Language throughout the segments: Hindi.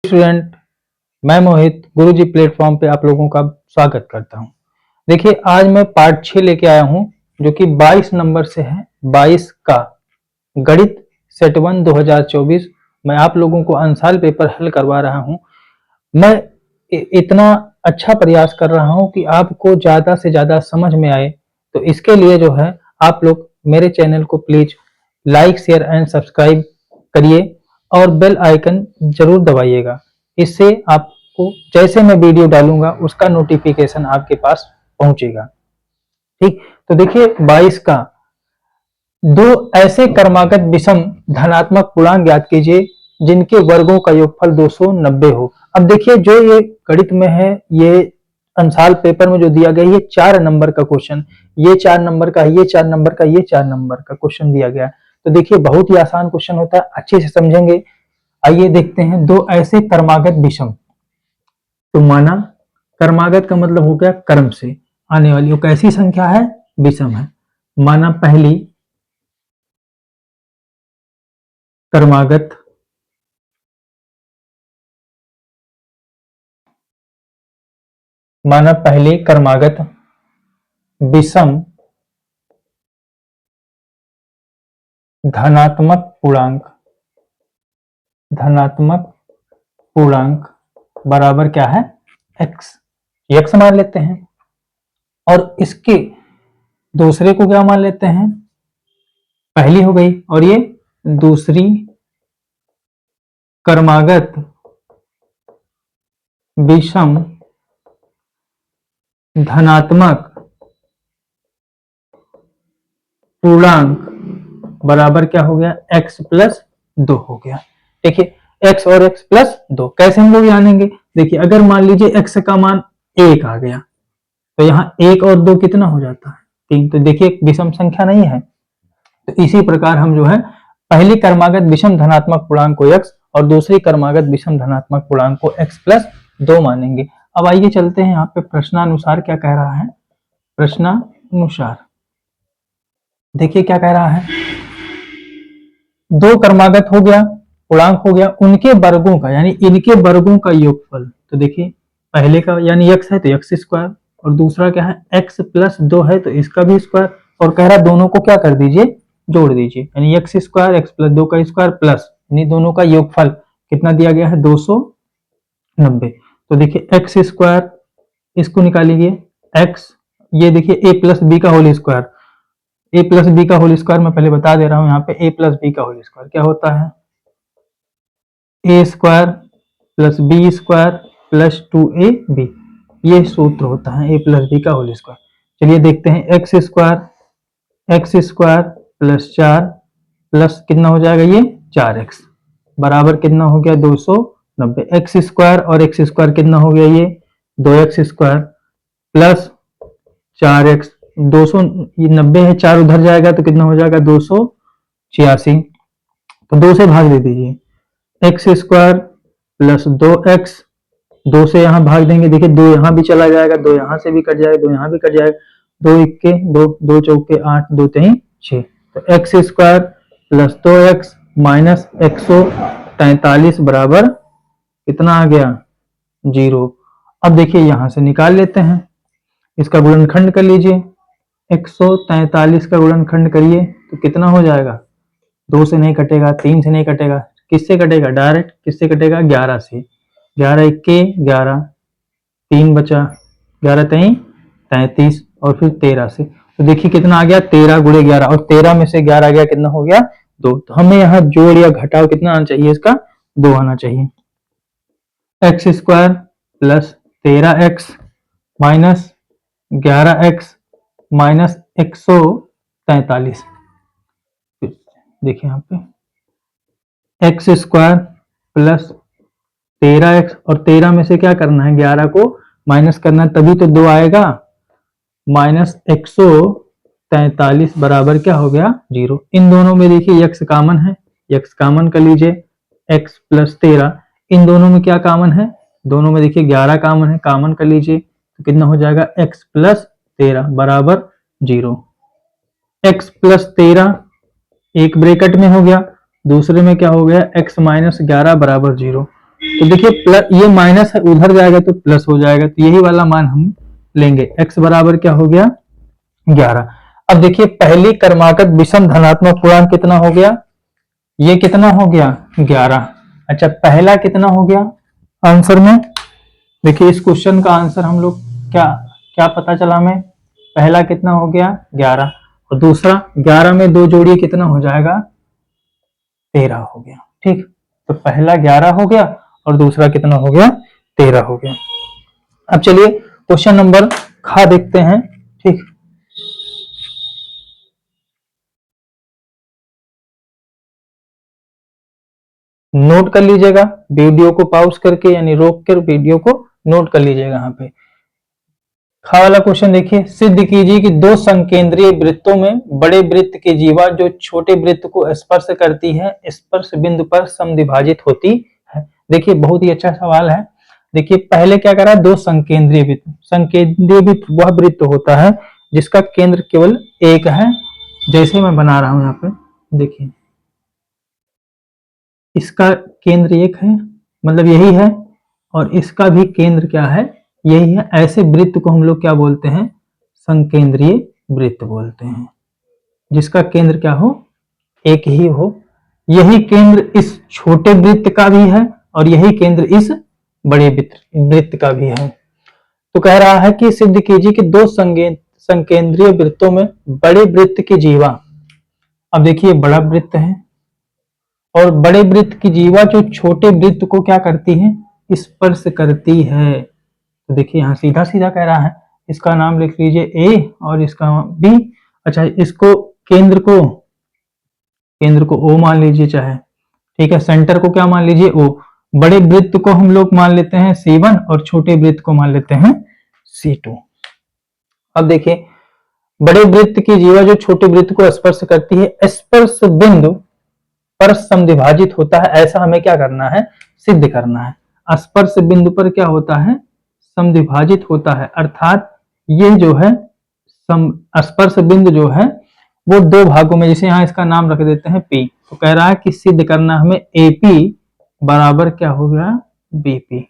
स्टूडेंट, मैं मोहित गुरुजी प्लेटफॉर्म पे आप लोगों का स्वागत करता हूं। देखिए, आज मैं पार्ट 6 लेके आया हूं जो कि 22 नंबर से है। 22 का गणित सेट 1 2024 मैं आप लोगों को अंसाल पेपर हल करवा रहा हूं। मैं इतना अच्छा प्रयास कर रहा हूं कि आपको ज़्यादा से ज़्यादा समझ में आए। तो इसके लिए जो है आप लोग मेरे चैनल को please like, share and subscribe करिए और बेल आइकन ज़रूर दबाइएगा। इससे आपको जैसे मैं वीडियो डालूंगा उसका नोटिफिकेशन आपके पास पहुंचेगा। ठीक, तो देखिए 22 का दो ऐसे क्रमागत विषम धनात्मक पूर्णांक ज्ञात कीजिए जिनके वर्गों का योगफल 290 हो। अब देखिए, जो ये गणित में है, ये अंसाल पेपर में जो दिया गया, ये 4 नंबर का क्वेश्चन, ये 4 नंबर का, ये 4 नंबर का, ये 4 नंबर का क्वेश्चन दिया गया। तो देखिए, बहुत ही आसान क्वेश्चन होता है, अच्छे से समझेंगे। आइए देखते हैं। दो ऐसे क्रमागत विषम, तो माना क्रमागत का मतलब हो गया क्रम से आने वाली, वो कैसी संख्या है? विषम है। माना पहली क्रमागत विषम धनात्मक पूर्णांक बराबर क्या है? x। x मान लेते हैं और इसके दूसरे को क्या मान लेते हैं? पहली हो गई, और ये दूसरी क्रमागत विषम धनात्मक पूर्णांक बराबर क्या हो गया? x प्लस 2 हो गया। देखिए, x और x प्लस 2 कैसे हम लोग जानेंगे? देखिए, अगर मान लीजिए x का मान 1 आ गया तो यहाँ 1 और 2 कितना हो जाता है? 3। तो देखिए, विषम संख्या नहीं है। तो इसी प्रकार हम जो है पहली क्रमागत विषम धनात्मक पूर्णांक को x और दूसरी क्रमागत विषम धनात्मक पूर्णांक को x प्लस 2 मानेंगे। अब आइए चलते हैं यहाँ पे प्रश्नानुसार क्या कह रहा है। प्रश्नानुसार देखिए क्या कह रहा है। दो क्रमागत हो गया, पूर्णांक हो गया, उनके वर्गों का यानी इनके वर्गों का योगफल। तो देखिए, पहले का यानी x है तो x स्क्वायर, और दूसरा क्या है? x प्लस 2 है तो इसका भी स्क्वायर, और कह रहा दोनों को क्या कर दीजिए? जोड़ दीजिए, यानी x स्क्वायर x प्लस 2 का स्क्वायर प्लस यानी दोनों का योगफल कितना दिया गया है? 290। तो देखिए x स्क्वायर, इसको निकालिए x, ये देखिए a प्लस बी का whole square, a plus b का होल स्क्वायर मैं पहले बता दे रहा हूं। यहाँ पे a प्लस बी का होल स्क्वायर क्या होता है? a square plus b square plus 2ab, ये सूत्र होता है a प्लस बी का होल स्क्वायर। चलिए देखते हैं, x स्क्वायर प्लस 4 प्लस कितना हो जाएगा? ये 4x बराबर कितना हो गया? 290। x स्क्वायर और x स्क्वायर कितना हो गया? ये 2x स्क्वायर प्लस 4x, 290 है, 4 उधर जाएगा तो कितना हो जाएगा? 286। तो 2 से भाग दे दीजिए, एक्स स्क्वायर प्लस 2x, 2 से यहाँ भाग देंगे, देखिए 2 यहाँ भी चला जाएगा, 2 यहाँ से भी कट जाएगा, 2 यहाँ भी कट जाएगा, 2 इक्के 2, 2 चौके 8, 2 तेईं 6। तो x square plus 2x minus 143 बराबर कितना आ गया? 0। अब देखिए यहां से निकाल लेते हैं, इसका गुणनखंड कर लीजिए, 143 का गुणनखंड करिए तो कितना हो जाएगा? 2 से नहीं कटेगा, 3 से नहीं कटेगा, किससे कटेगा? डायरेक्ट किससे कटेगा? 11 से। 11 इक्के 11, 3 बचा, 11 तेईं 33, और फिर 13 से। तो देखिए कितना आ गया? 13 गुणे 11, और 13 में से 11 गया, कितना हो गया? 2। तो हमें यहाँ जोड़ या घटाव कितना आना चाहिए? इसका 2 आना चाहिए। X square plus 13x minus 11x minus 143। देखिए यहाँ पे एक्स स्क्वायर प्लस 13x, और 13 में से क्या करना है? 11 को माइनस करना है, तभी तो 2 आएगा, माइनस 143 बराबर क्या हो गया? 0। इन दोनों में देखिए x कॉमन है, x कॉमन कर लीजिए, x प्लस 13, इन दोनों में क्या कॉमन है? दोनों में देखिए 11 कॉमन है, कॉमन कर लीजिए तो कितना हो जाएगा? x प्लस 13 बराबर 0। x प्लस 13 एक ब्रैकेट में हो गया, दूसरे में क्या हो गया? x माइनस 11 बराबर 0। तो देखिए प्लस, ये माइनस है उधर जाएगा तो प्लस हो जाएगा, तो यही वाला मान हम लेंगे। x बराबर क्या हो गया 11। अब देखिए पहली क्रमागत विषम धनात्मक पूर्णांक कितना हो गया, ये कितना हो गया 11। अच्छा पहला कितना हो गया आंसर में, देखिए इस क्वेश्चन का आंसर हम लोग क्या क्या पता चला हमें, पहला कितना हो गया 11 और दूसरा 11 में दो जोड़िए कितना हो जाएगा 13 हो गया। ठीक, तो पहला 11 हो गया और दूसरा कितना हो गया 13 हो गया। अब चलिए क्वेश्चन नंबर खा देखते हैं। ठीक, नोट कर लीजिएगा वीडियो को पॉज करके, यानी रोक कर वीडियो को नोट कर लीजिएगा। यहाँ पे खा वाला क्वेश्चन देखिए, सिद्ध कीजिए कि दो संकेंद्रीय वृत्तों में बड़े वृत्त की जीवा जो छोटे वृत्त को स्पर्श करती है स्पर्श बिंदु पर समद्विभाजित होती है। देखिए बहुत ही अच्छा सवाल है। देखिए पहले क्या करा, दो संकेंद्रीय वृत्त, संकेंद्रीय वृत्त वह वृत्त होता है जिसका केंद्र केवल एक है। जैसे मैं बना रहा हूं यहाँ पे देखिए, इसका केंद्र एक है मतलब यही है, और इसका भी केंद्र क्या है यही है। ऐसे वृत्त को हम लोग क्या बोलते हैं, संकेंद्रीय वृत्त बोलते हैं, जिसका केंद्र क्या हो एक ही हो। यही केंद्र इस छोटे वृत्त का भी है और यही केंद्र इस बड़े वृत्त का भी है। तो कह रहा है कि सिद्ध कीजिए कि दो संकेंद्रीय वृत्तों में बड़े वृत्त की जीवा, अब देखिए बड़ा वृत्त है और बड़े वृत्त की जीवा जो छोटे वृत्त को क्या करती है स्पर्श करती है। तो देखिए यहाँ सीधा सीधा कह रहा है, इसका नाम लिख लीजिए ए और इसका बी। अच्छा इसको केंद्र को ओ मान लीजिए चाहे, ठीक है, सेंटर को क्या मान लीजिए ओ। बड़े वृत्त को हम लोग मान लेते हैं C1 और छोटे वृत्त को मान लेते हैं C2। अब देखिए बड़े वृत्त की जीवा जो छोटे वृत्त को स्पर्श करती है स्पर्श बिंदु पर समद्विभाजित होता है, ऐसा हमें क्या करना है सिद्ध करना है। स्पर्श बिंदु पर क्या होता है समद्विभाजित होता है, अर्थात ये जो है स्पर्श बिंदु जो है वो दो भागों में, जैसे यहाँ इसका नाम रख देते हैं P। तो कह रहा है कि सिद्ध करना हमें AP बराबर क्या हो गया BP,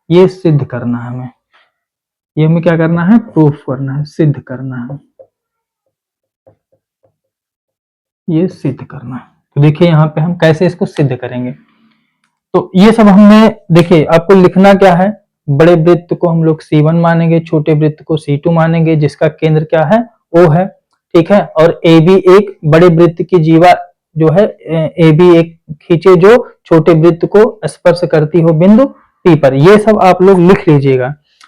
ये सिद्ध करना है हमें, ये हमें क्या करना है प्रूफ करना है, सिद्ध करना है, ये सिद्ध करना है। तो देखिए यहाँ पे हम कैसे इसको सिद्ध करेंगे। तो ये सब हमने देखिए आपको लिखना क्या है, बड़े वृत्त को हम लोग C1 मानेंगे, छोटे वृत्त को C2 मानेंगे, जिसका केंद्र क्या है O है, ठीक है। और AB एक बड़े वृत्त की जीवा जो है AB एक खींचे जो छोटे वृत्त को स्पर्श करती हो बिंदु P पर, ये सब आप लोग लिख लीजिएगा।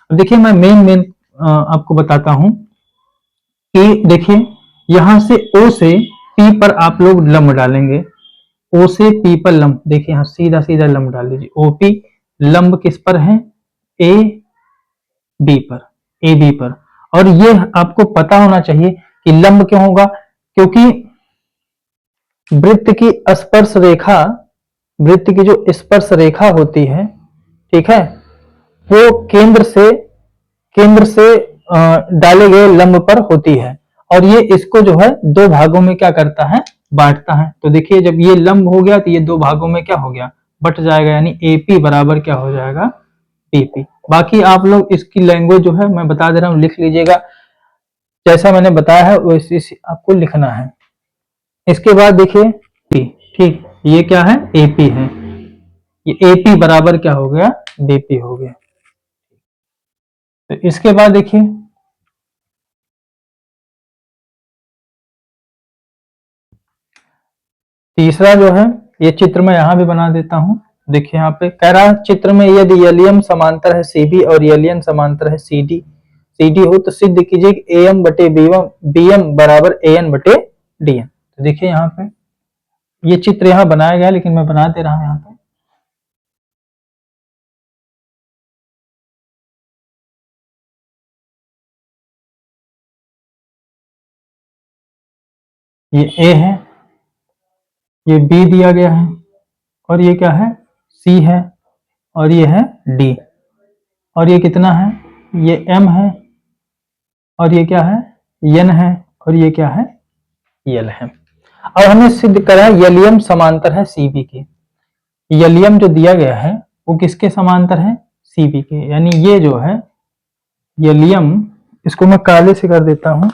अब देखिए मैं मेन आपको बताता हूं कि देखिए यहां से O से P पर आप लोग लंब डालेंगे, O से P पर लंब, देखिए यहाँ सीधा सीधा लंब डाल लीजिए। OP लंब किस पर है AB पर, AB पर। और ये आपको पता होना चाहिए कि लंब क्यों होगा, क्योंकि वृत्त की स्पर्श रेखा, वृत्त की जो स्पर्श रेखा होती है, ठीक है, वो केंद्र से डाले गए लंब पर होती है, और ये इसको जो है दो भागों में क्या करता है बांटता है। तो देखिए जब ये लंब हो गया तो ये दो भागों में क्या हो गया बट जाएगा, यानी AP बराबर क्या हो जाएगा BP। बाकी आप लोग इसकी लैंग्वेज जो है मैं बता दे रहा हूँ लिख लीजिएगा, जैसा मैंने बताया है वैसे आपको लिखना है। इसके बाद देखिए ठीक, ये क्या है AP है, ये AP बराबर क्या हो गया BP हो गया। तो इसके बाद देखिए तीसरा जो है, ये चित्र मैं यहां भी बना देता हूं। देखिए यहाँ पे कह रहा है चित्र में यदि एलियम समांतर है CB और एलियन समांतर है CD हो तो सिद्ध कीजिए कि AM बटे BM बराबर AN बटे DN। तो देखिए यहाँ पे ये चित्र यहाँ बनाया गया, लेकिन मैं बना दे रहा हूं यहाँ पे। ये A है, ये B दिया गया है, और ये क्या है C है, और ये है D, और ये कितना है ये M है, और ये क्या है N है, और ये क्या है L है। अब हमें सिद्ध करा एलियम समांतर है CB की। एलियम जो दिया गया है वो किसके समांतर है, सीबी के। यानी ये जो है एलियम, इसको मैं काले से कर देता हूं,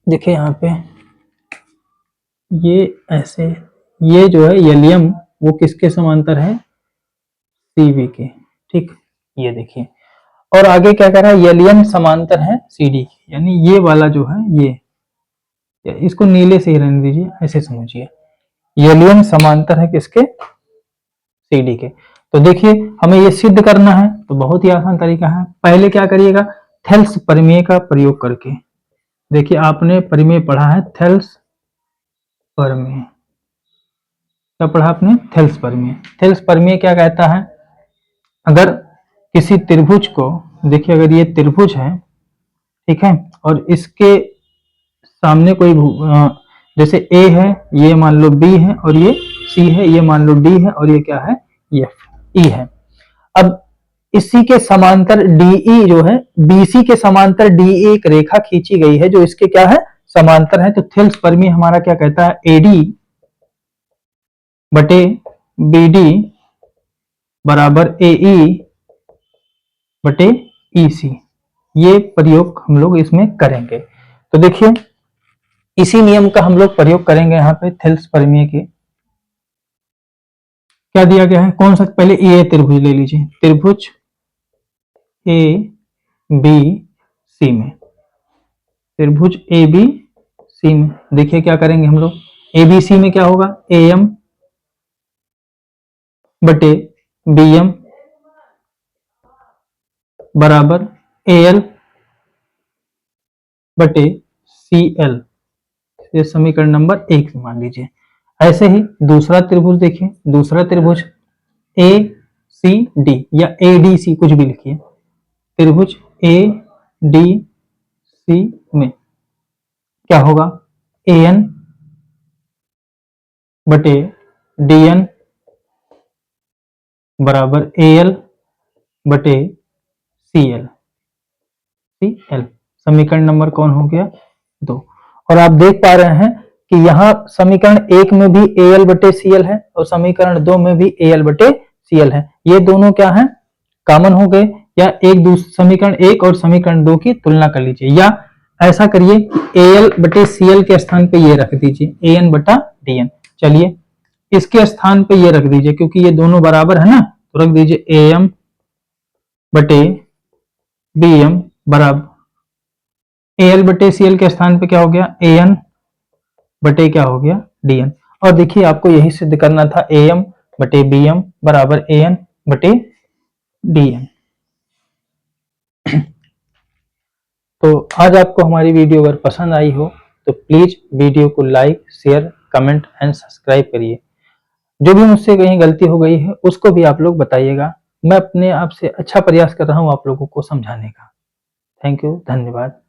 देखिए यहाँ पे ये ऐसे, ये जो है एलियम वो किसके समांतर है, सीबी के। ठीक, ये देखिए। और आगे क्या कह रहा है, एलियम समांतर है सीडी के, यानी ये वाला जो है ये, इसको नीले से ही रहने दीजिए, ऐसे समझिए, एलियम समांतर है किसके, सीडी के। तो देखिए हमें ये सिद्ध करना है, तो बहुत ही आसान तरीका है। पहले क्या करिएगा, थेल्स प्रमेय का प्रयोग करके। देखिए आपने प्रमेय पढ़ा है थेल्स प्रमेय, क्या पढ़ा आपने, थेल्स प्रमेय। थेल्स प्रमेय क्या कहता है, अगर किसी त्रिभुज को, देखिए अगर ये त्रिभुज है, ठीक है, और इसके सामने कोई जैसे ए है, ये मान लो बी है, और ये सी है, ये मान लो डी है, और ये क्या है, एफ ई है। अब इसी के समांतर डीई जो है, बीसी के समांतर डीई एक रेखा खींची गई है जो इसके क्या है, समांतर है। तो थेल्स प्रमेय हमारा क्या कहता है, एडी बटे बीडी बराबर एई बटे ईसी। ये प्रयोग हम लोग इसमें करेंगे। तो देखिए इसी नियम का हम लोग प्रयोग करेंगे यहाँ पे थेल्स प्रमेय के। क्या दिया गया है, कौन सा, पहले ए त्रिभुज ले लीजिए, त्रिभुज ए बी सी में, त्रिभुज ए बी सी में देखिए क्या करेंगे हम लोग, ए बी सी में क्या होगा, ए एम बटे बी एम बराबर ए एल बटे सी एल, ये समीकरण नंबर 1 मान लीजिए। ऐसे ही दूसरा त्रिभुज देखिए, दूसरा त्रिभुज ए सी डी या ए डी सी कुछ भी लिखिए, त्रिभुज ए डी सी में क्या होगा, ए एन बटे डी एन बराबर ए एल बटे सी एल, सी एल। समीकरण नंबर कौन हो गया, 2। और आप देख पा रहे हैं कि यहाँ समीकरण 1 में भी ए एल बटे सी एल है, और समीकरण 2 में भी ए एल बटे सी एल है। ये दोनों क्या है, कॉमन हो गए। या एक दूसरे समीकरण 1 और समीकरण 2 की तुलना कर लीजिए, या ऐसा करिए ए एल बटे सी एल के स्थान पे ये रख दीजिए, ए एन बटा डी एन। चलिए इसके स्थान पे ये रख दीजिए, क्योंकि ये दोनों बराबर है ना, तो रख दीजिए ए एम बटे बी एम बराबर ए एल बटे सी एल के स्थान पे क्या हो गया, ए एन बटे क्या हो गया, डी एन। और देखिए आपको यही सिद्ध करना था, ए एम बटे बी एम बराबर ए एन बटे डी एन। तो आज आपको हमारी वीडियो अगर पसंद आई हो तो प्लीज वीडियो को like, share, comment and subscribe करिए। जो भी मुझसे कहीं गलती हो गई है उसको भी आप लोग बताइएगा। मैं अपने आप से अच्छा प्रयास कर रहा हूँ आप लोगों को समझाने का। थैंक यू, धन्यवाद।